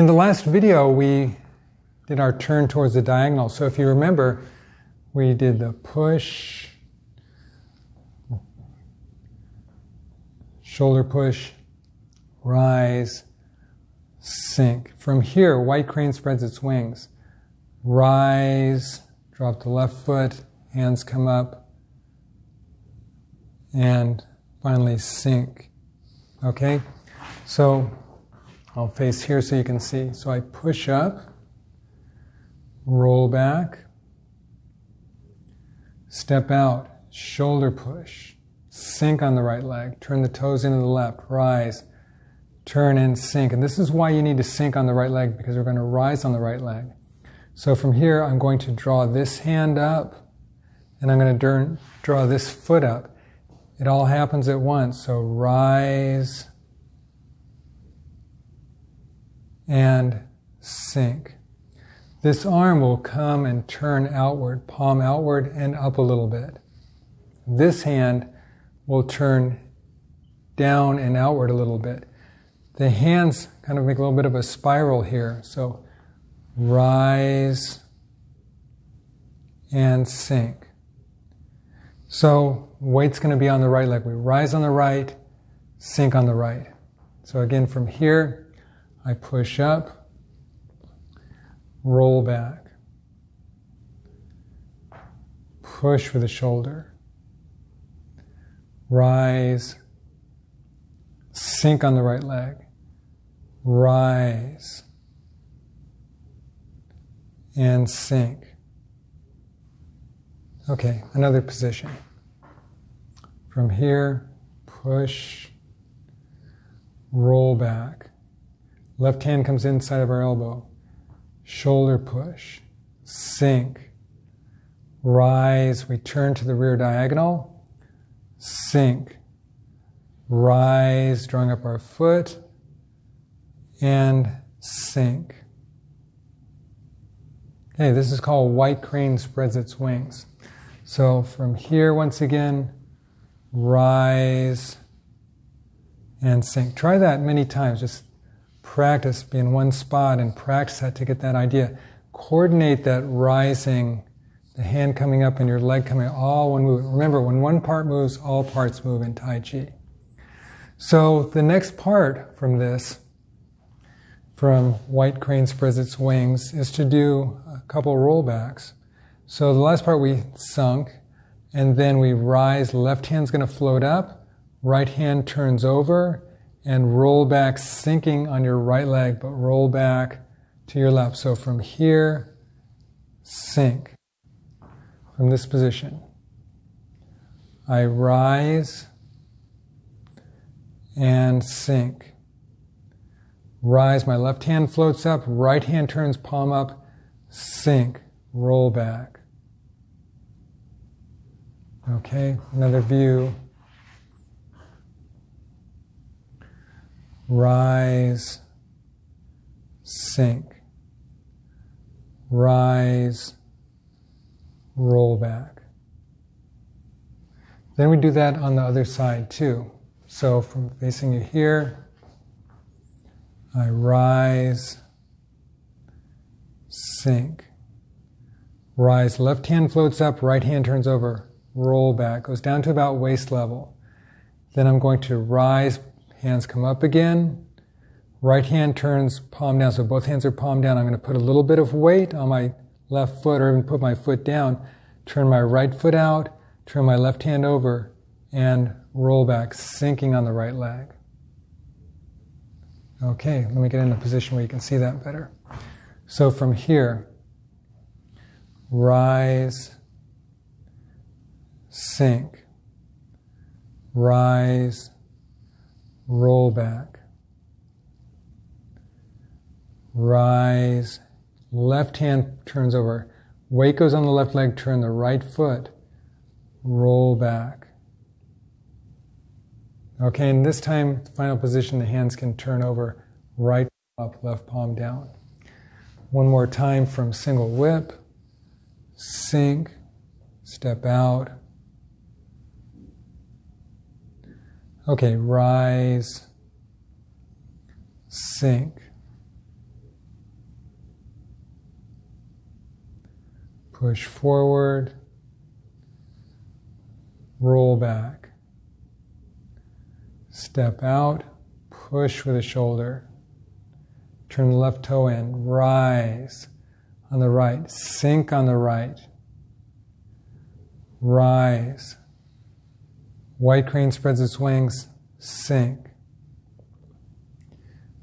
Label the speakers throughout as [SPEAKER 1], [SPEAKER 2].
[SPEAKER 1] In the last video, we did our turn towards the diagonal. So if you remember, we did the push, shoulder push, rise, sink. From here, white crane spreads its wings. Rise, drop the left foot, hands come up, and finally sink. Okay? So I'll face here so you can see. So I push up, roll back, step out, shoulder push, sink on the right leg, turn the toes into the left, rise, turn and sink. And this is why you need to sink on the right leg, because we're going to rise on the right leg. So from here, I'm going to draw this hand up, and I'm going to draw this foot up. It all happens at once. So rise and sink. This arm will come and turn outward, palm outward and up a little bit. This hand will turn down and outward a little bit. The hands kind of make a little bit of a spiral here. So rise and sink. So weight's going to be on the right leg. We rise on the right, sink on the right. So again, from here, I push up, roll back, push with the shoulder, rise, sink on the right leg, rise, and sink. Okay, another position. From here, push, roll back. Left hand comes inside of our elbow. Shoulder push, sink, rise, we turn to the rear diagonal, sink, rise, drawing up our foot, and sink. Okay, this is called white crane spreads its wings. So from here, once again, rise and sink. Try that many times. Just practice, be in one spot and practice that to get that idea. Coordinate that rising, the hand coming up and your leg coming up, all one move. Remember, when one part moves, all parts move in Tai Chi. So the next part from this, from white crane spreads its wings, is to do a couple rollbacks. So the last part we sunk, and then we rise, left hand's going to float up, right hand turns over, and roll back, sinking on your right leg, but roll back to your left. So from here, sink. From this position, I rise and sink. Rise, my left hand floats up, right hand turns palm up, sink, roll back. Okay, another view. Rise, sink, rise, roll back. Then we do that on the other side too. So from facing you here, I rise, sink, rise, left hand floats up, right hand turns over, roll back, goes down to about waist level. Then I'm going to rise, hands come up again, right hand turns palm down, so both hands are palm down. I'm going to put a little bit of weight on my left foot, or even put my foot down, turn my right foot out, turn my left hand over, and roll back, sinking on the right leg. Okay, let me get in a position where you can see that better. So from here, rise, sink, rise, roll back, rise, left hand turns over, weight goes on the left leg, turn the right foot, roll back. Okay, and this time, final position, the hands can turn over, right up, left palm down. One more time from single whip, sink, step out. Okay, rise, sink, push forward, roll back, step out, push with the shoulder, turn the left toe in, rise on the right, sink on the right, rise, white crane spreads its wings, sink,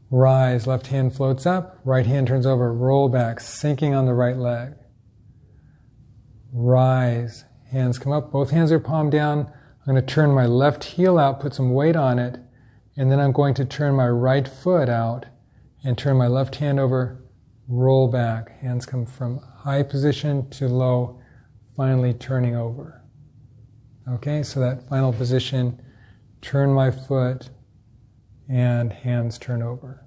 [SPEAKER 1] rise, left hand floats up, right hand turns over, roll back, sinking on the right leg, rise, hands come up, both hands are palm down. I'm going to turn my left heel out, put some weight on it, and then I'm going to turn my right foot out and turn my left hand over, roll back. Hands come from high position to low, finally turning over. Okay, so that final position, turn my foot and hands turn over.